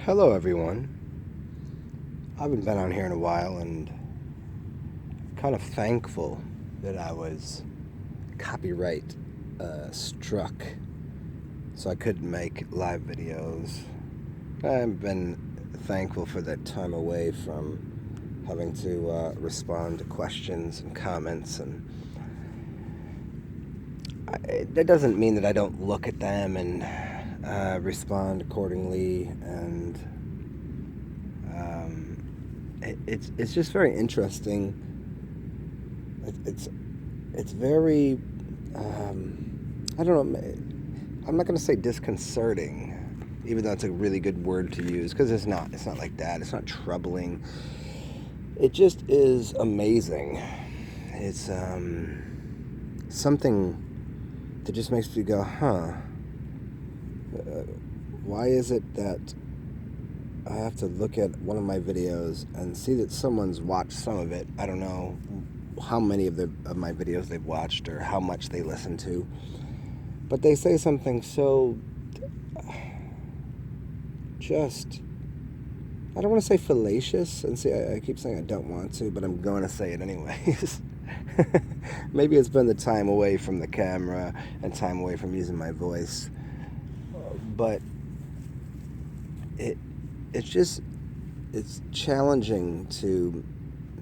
Hello, everyone. I haven't been on here in a while and kind of thankful that I was copyright struck so I couldn't make live videos. I've been thankful for that time away from having to respond to questions and comments, and that doesn't mean that I don't look at them and respond accordingly. And it's just very interesting. It's very I don't know. I'm not going to say disconcerting, even though it's a really good word to use, because it's not. It's not like that. It's not troubling. It just is amazing. It's something that just makes you go, huh? Why is it that I have to look at one of my videos and see that someone's watched some of it? I don't know how many of my videos they've watched or how much they listen to, but they say something so just, I don't want to say fallacious, and see, I keep saying I don't want to, but I'm going to say it anyways. Maybe it's been the time away from the camera and time away from using my voice, but it it's just, it's challenging to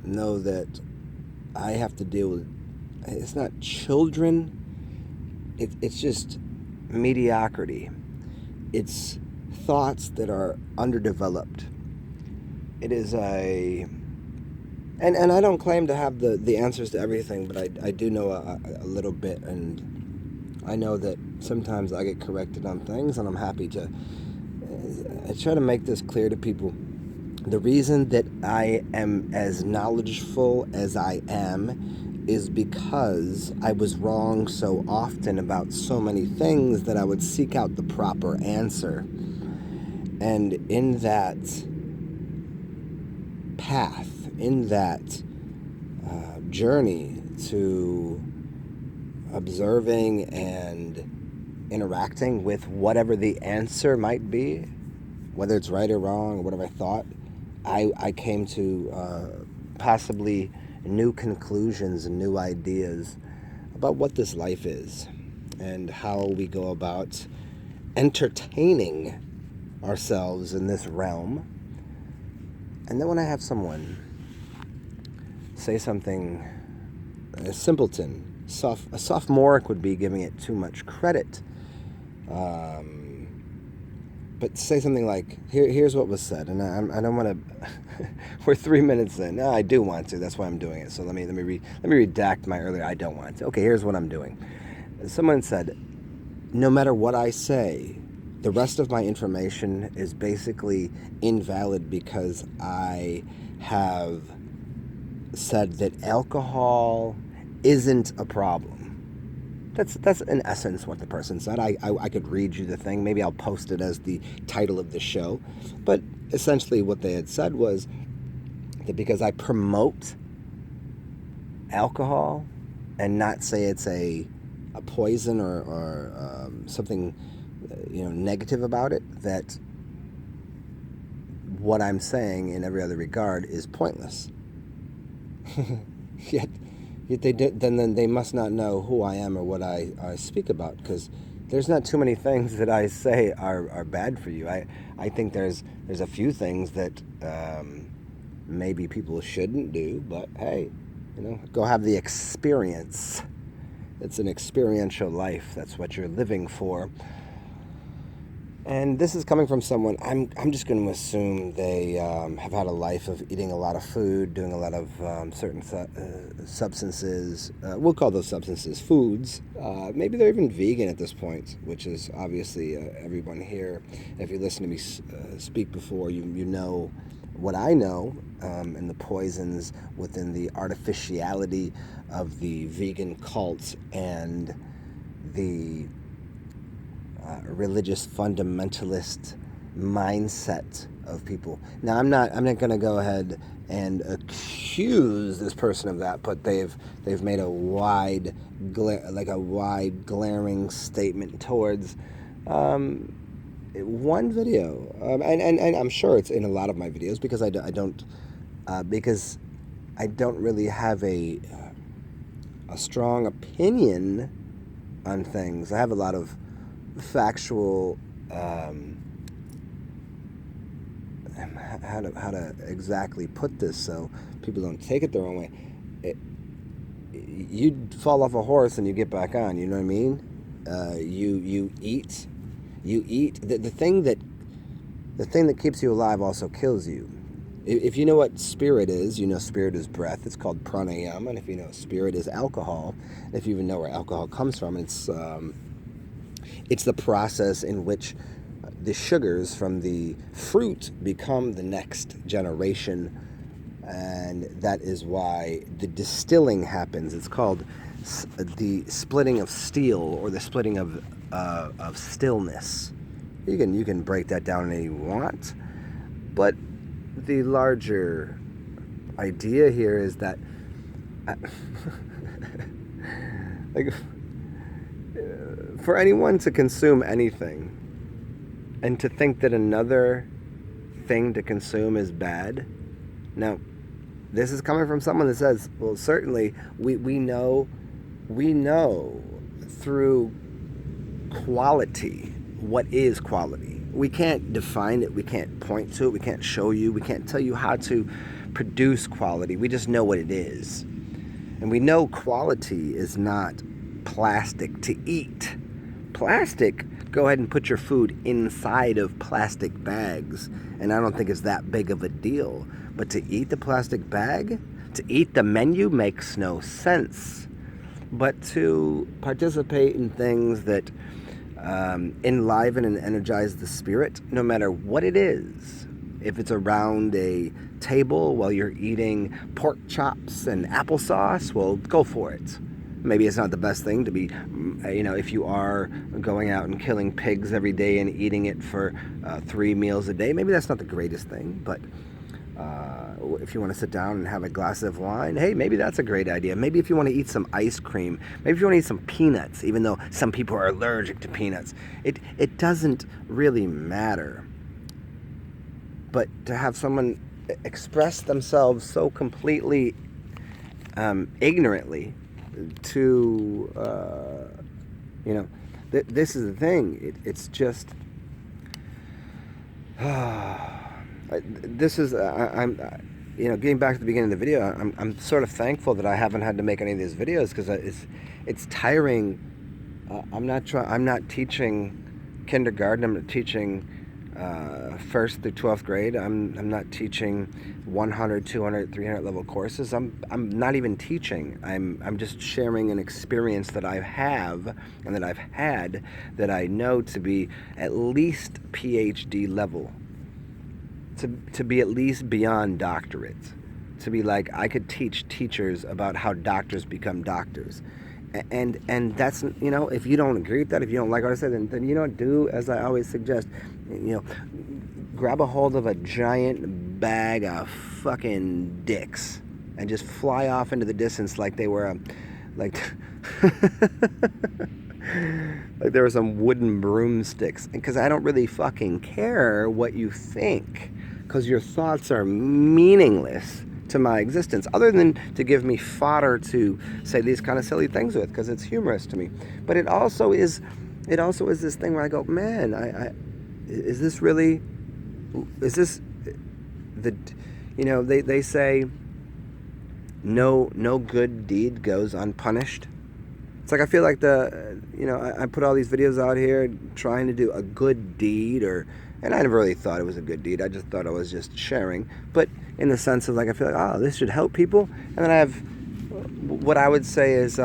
know that I have to deal with, it's not children, it's just mediocrity. It's thoughts that are underdeveloped. It is and I don't claim to have the answers to everything, but I do know a little bit, and I know that sometimes I get corrected on things, and I'm happy to. I try to make this clear to people. The reason that I am as knowledgeful as I am is because I was wrong so often about so many things that I would seek out the proper answer. And in that path, in that journey to observing and interacting with whatever the answer might be, whether it's right or wrong or whatever I thought, I came to possibly new conclusions and new ideas about what this life is and how we go about entertaining ourselves in this realm. And then when I have someone say something, a simpleton, a sophomoric would be giving it too much credit, but say something like, here's what was said, and I don't want to. We're 3 minutes in. No, I do want to. That's why I'm doing it. So let me redact my earlier. I don't want to. Okay, here's what I'm doing. Someone said, no matter what I say, the rest of my information is basically invalid because I have said that alcohol isn't a problem. That's in essence what the person said. I could read you the thing. Maybe I'll post it as the title of the show. But essentially what they had said was that because I promote alcohol and not say it's a poison or something negative about it, that what I'm saying in every other regard is pointless. Yet they did, then they must not know who I am or what I speak about, because there's not too many things that I say are bad for you. I think there's a few things that maybe people shouldn't do, but hey, go have the experience. It's an experiential life. That's what you're living for. And this is coming from someone, I'm just going to assume they have had a life of eating a lot of food, doing a lot of certain substances. We'll call those substances foods. Maybe they're even vegan at this point, which is obviously everyone here. If you listen to me speak before, you know what I know, and the poisons within the artificiality of the vegan cult and the religious fundamentalist mindset of people. Now, I'm not going to go ahead and accuse this person of that, but they've made a wide glaring statement towards one video, and I'm sure it's in a lot of my videos because because I don't really have a strong opinion on things. I have a lot of factual, how to exactly put this so people don't take it the wrong way. You fall off a horse and you get back on. You know what I mean? You eat. The thing that keeps you alive also kills you. If you know what spirit is, you know spirit is breath. It's called pranayama. And if you know spirit is alcohol, if you even know where alcohol comes from, it's the process in which the sugars from the fruit become the next generation, and that is why the distilling happens. It's called the splitting of steel, or the splitting of stillness. You can break that down any you want, but the larger idea here is that like, for anyone to consume anything and to think that another thing to consume is bad. Now, this is coming from someone that says, well, certainly we know through quality what is quality. We can't define it, we can't point to it, we can't show you, we can't tell you how to produce quality. We just know what it is. And we know quality is not plastic to eat. Plastic, go ahead and put your food inside of plastic bags, and I don't think it's that big of a deal. But to eat the plastic bag, to eat the menu makes no sense. But to participate in things that enliven and energize the spirit, no matter what it is, if it's around a table while you're eating pork chops and applesauce, well, go for it. Maybe it's not the best thing to be, if you are going out and killing pigs every day and eating it for 3 meals a day, maybe that's not the greatest thing. But if you want to sit down and have a glass of wine, hey, maybe that's a great idea. Maybe if you want to eat some ice cream, maybe if you want to eat some peanuts, even though some people are allergic to peanuts, it doesn't really matter. But to have someone express themselves so completely ignorantly to, this is the thing. It's just, this is, getting back to the beginning of the video, I'm sort of thankful that I haven't had to make any of these videos, because it's tiring. I'm not teaching kindergarten. I'm not teaching 1st through 12th grade. I'm not teaching 100, 200, 300 level courses. I'm not even teaching. I'm just sharing an experience that I have and that I've had, that I know to be at least PhD level, to be at least beyond doctorate, to be like, I could teach teachers about how doctors become doctors. And that's, if you don't agree with that, if you don't like what I said, then do as I always suggest. Grab a hold of a giant bag of fucking dicks and just fly off into the distance like they were like there were some wooden broomsticks. Because I don't really fucking care what you think, because your thoughts are meaningless to my existence, other than to give me fodder to say these kind of silly things with, because it's humorous to me. But it also is this thing where I go, man, is this really, is this the, they say no good deed goes unpunished. It's like, I feel like I put all these videos out here trying to do a good deed, and I never really thought it was a good deed. I just thought I was just sharing. But in the sense of, like, I feel like, this should help people. And then I have what I would say is,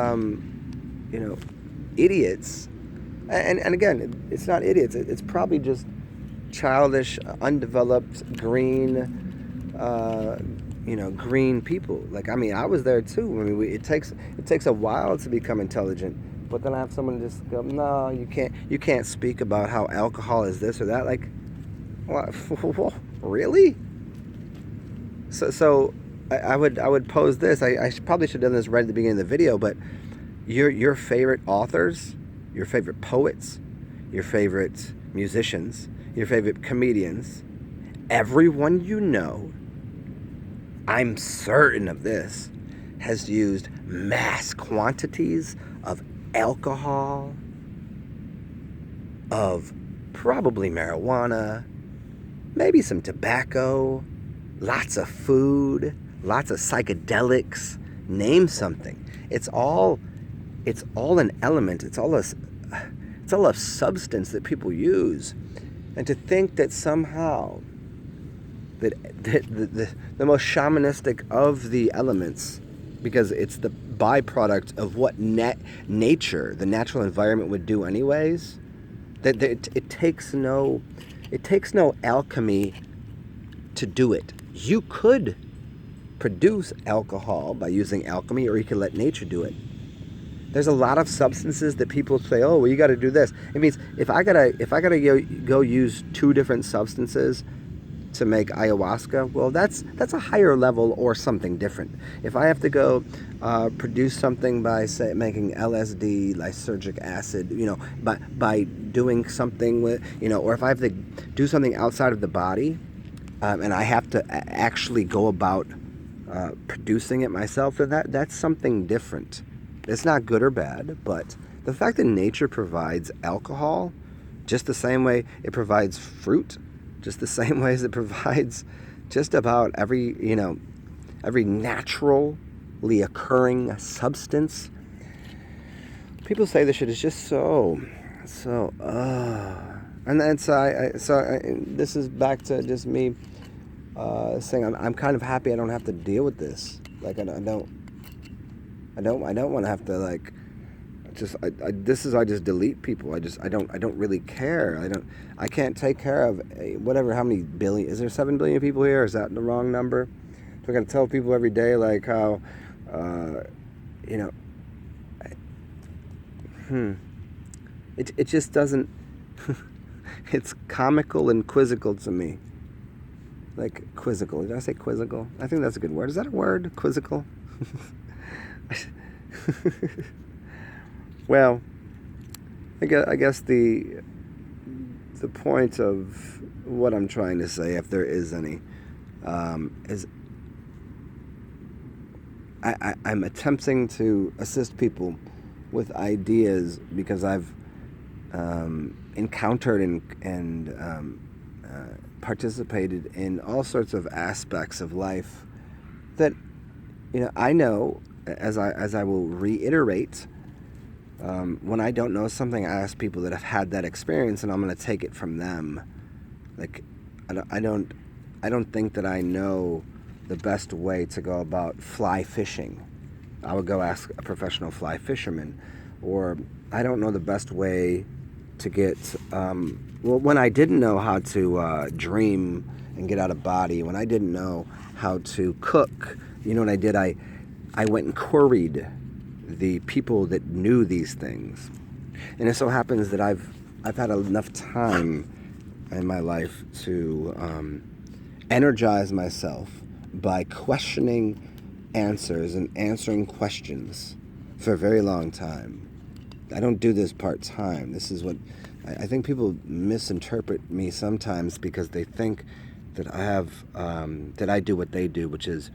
idiots. And again, it's not idiots. It's probably just childish, undeveloped, green, green people. Like, I was there too. It takes a while to become intelligent. But then I have someone just go, no, you can't speak about how alcohol is this or that. Like, what? Really? So I would pose this. I probably should have done this right at the beginning of the video. But your favorite authors, your favorite poets, your favorite musicians, your favorite comedians, everyone you know, I'm certain of this, has used mass quantities of alcohol, of probably marijuana, maybe some tobacco, lots of food, lots of psychedelics. Name something. It's all an element. It's all a substance that people use. And to think that somehow that the most shamanistic of the elements, because it's the byproduct of what nature, the natural environment would do anyways, that it takes no alchemy to do it. You could produce alcohol by using alchemy, or you could let nature do it. There's a lot of substances that people say, oh, well, you got to do this. It means if I gotta go use two different substances to make ayahuasca, well, that's a higher level or something different. If I have to go produce something by, say, making LSD, lysergic acid, by doing something with, or if I have to do something outside of the body, and I have to actually go about producing it myself, then that's something different. It's not good or bad, but the fact that nature provides alcohol just the same way it provides fruit, just the same way as it provides just about every naturally occurring substance. People say this shit is just so, and then this is back to just me saying I'm kind of happy I don't have to deal with this. Like I don't want to have to like I just delete people. I don't really care. I can't take care of whatever, how many billion, is there 7 billion people here? Is that the wrong number? So I got to tell people every day like how it just doesn't it's comical and quizzical to me. Like quizzical. Did I say quizzical? I think that's a good word. Is that a word? Quizzical? Well, I guess the point of what I'm trying to say, if there is any, is I'm attempting to assist people with ideas because I've encountered and participated in all sorts of aspects of life that I know, as I will reiterate, when I don't know something, I ask people that have had that experience, and I'm going to take it from them. Like I don't think that I know the best way to go about fly fishing. I would go ask a professional fly fisherman. Or I don't know the best way to get when I didn't know how to dream and get out of body, when I didn't know how to cook, what I did? I went and queried the people that knew these things. And it so happens that I've had enough time in my life to energize myself by questioning answers and answering questions for a very long time. I don't do this part-time. This is what I think people misinterpret me sometimes, because they think that that I do what they do, which is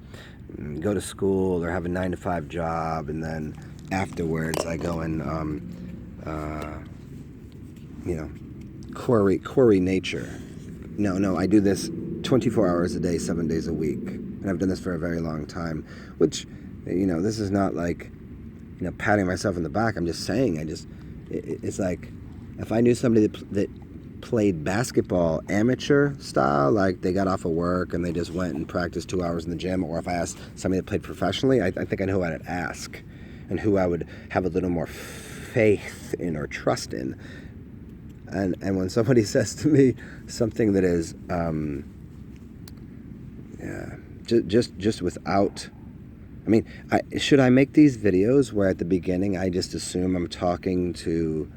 go to school or have a 9-to-5 job, and then afterwards I go and query nature. No, I do this 24 hours a day, 7 days a week, and I've done this for a very long time. Which, this is not like patting myself in the back. I'm just saying. It's like if I knew somebody that played basketball amateur style, like they got off of work and they just went and practiced 2 hours in the gym, or if I asked somebody that played professionally, I think I know who I'd ask and who I would have a little more faith in or trust in. And when somebody says to me something that is just without, should I make these videos where at the beginning I just assume I'm talking to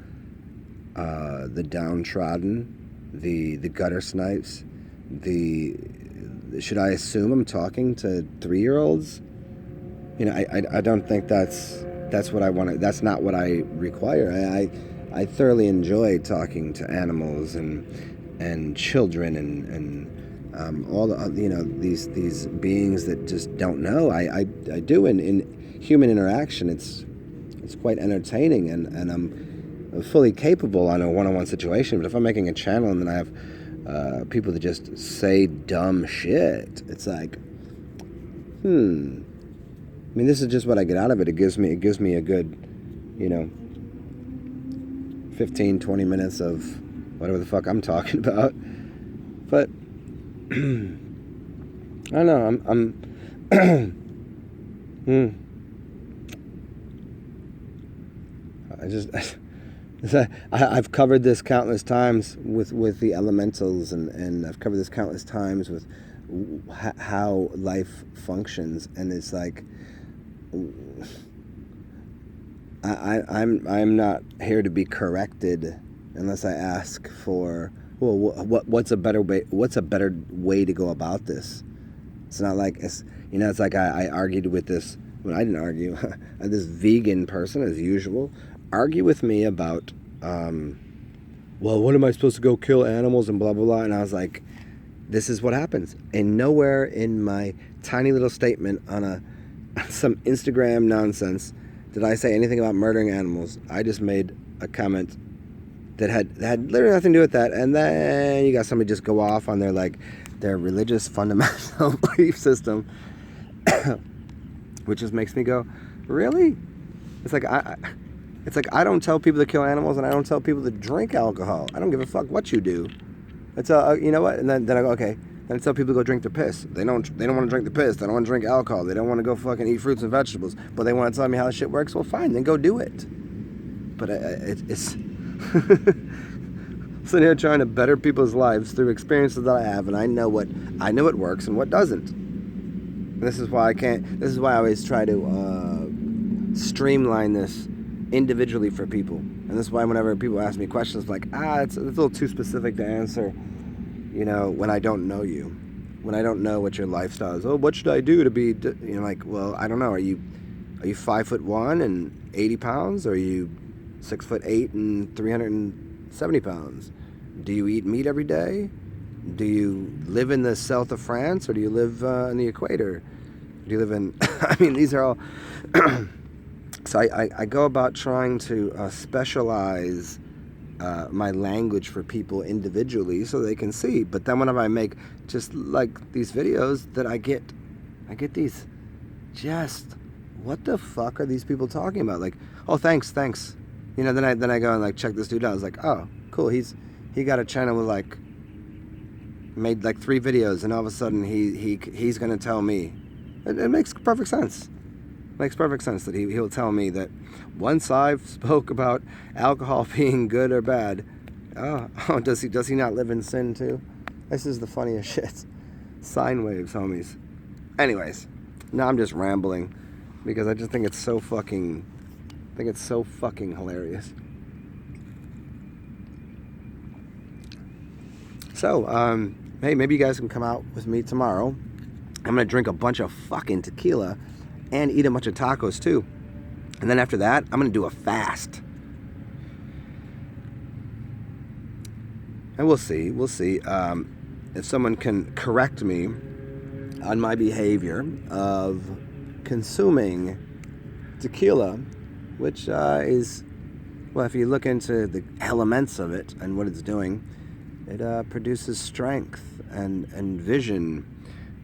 the downtrodden, the gutter snipes, should I assume I'm talking to 3-year-olds? I don't think that's what I want. That's not what I require. I thoroughly enjoy talking to animals and and children and all the these beings that just don't know. I do in human interaction. It's quite entertaining, and I'm fully capable on a one-on-one situation. But if I'm making a channel and then I have people that just say dumb shit, it's like, I mean, this is just what I get out of it. It gives me a good, 15, 20 minutes of whatever the fuck I'm talking about. But I don't know. I've covered this countless times with the elementals, and I've covered this countless times with how life functions, and it's like I'm not here to be corrected unless I ask for, well, what's a better way to go about this. It's not like it's like I argued with this. Well, I didn't argue. This vegan person, as usual, argue with me about, well, what am I supposed to go kill animals and blah blah blah, and I was like, this is what happens. And nowhere in my tiny little statement on some Instagram nonsense did I say anything about murdering animals. I just made a comment that had literally nothing to do with that, and then you got somebody just go off on their religious fundamental belief system, which just makes me go, really? It's like I don't tell people to kill animals, and I don't tell people to drink alcohol. I don't give a fuck what you do. It's you know what? And then I go, okay. Then I tell people to go drink their piss. They don't want to drink the piss. They don't want to drink alcohol. They don't want to go fucking eat fruits and vegetables. But they want to tell me how this shit works. Well, fine, then go do it. But it's sitting here trying to better people's lives through experiences that I have, and I know what works and what doesn't. And this is why I always try to streamline this individually for people. And this is why whenever people ask me questions like, it's a little too specific to answer, when I don't know you, when I don't know what your lifestyle is. Oh, what should I do to be, like, well, I don't know. Are you 5'1" and 80 pounds? Or are you 6'8" and 370 pounds? Do you eat meat every day? Do you live in the south of France, or do you live in the equator? Do you live in, I mean, these are all, so I go about trying to specialize my language for people individually so they can see. But then whenever I make just like these videos that I get these just, what the fuck are these people talking about? Like, oh, thanks. Then I go and like check this dude out. I was like, oh, cool. He got a channel with made 3 videos, and all of a sudden he's gonna tell me. It makes perfect sense. Makes perfect sense that he'll tell me that once I've spoke about alcohol being good or bad. Oh, does he not live in sin too? This is the funniest shit. Sine waves, homies. Anyways, now I'm just rambling because I just think it's so fucking hilarious. So, hey, maybe you guys can come out with me tomorrow. I'm gonna drink a bunch of fucking tequila and eat a bunch of tacos too. And then after that, I'm gonna do a fast. And we'll see if someone can correct me on my behavior of consuming tequila, which is, well, if you look into the elements of it and what it's doing, it produces strength and vision,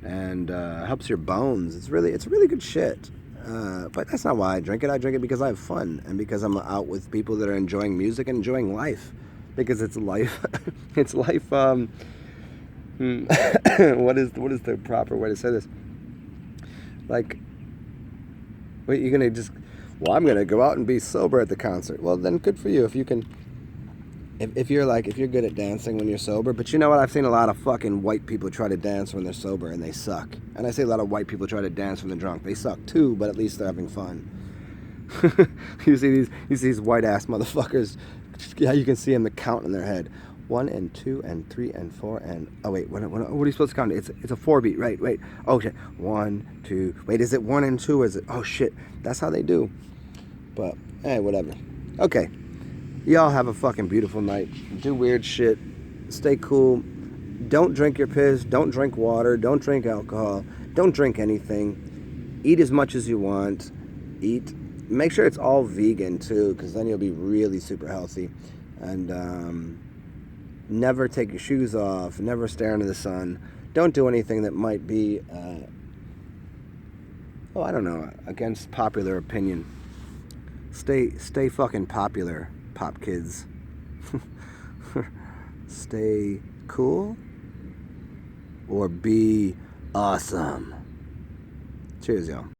and helps your bones. It's really good shit. But that's not why I drink it. I drink it because I have fun, and because I'm out with people that are enjoying music and enjoying life. Because it's life. It's life. What is the proper way to say this? Like, wait, you're gonna just? Well, I'm gonna go out and be sober at the concert. Well, then good for you if you can. If you're good at dancing when you're sober. But you know what? I've seen a lot of fucking white people try to dance when they're sober, and they suck. And I say a lot of white people try to dance when they're drunk. They suck too, but at least they're having fun. You see these white ass motherfuckers. Yeah, you can see them, the count in their head. 1 and 2 and 3 and 4 and, oh wait, what are you supposed to count? It's a 4 beat, right? Wait, oh shit, 1, 2. Wait, is it 1 and 2? Or is it? Oh shit, that's how they do. But hey, whatever. Okay. Y'all have a fucking beautiful night. Do weird shit. stay cool. Don't drink your piss. Don't drink water. Don't drink alcohol. Don't drink anything. Eat as much as you want. Eat. Make sure it's all vegan too, because then you'll be really super healthy. And never take your shoes off. Never stare into the sun. Don't do anything that might be, I don't know, against popular opinion. Stay fucking popular, pop kids. Stay cool or be awesome. Cheers, y'all.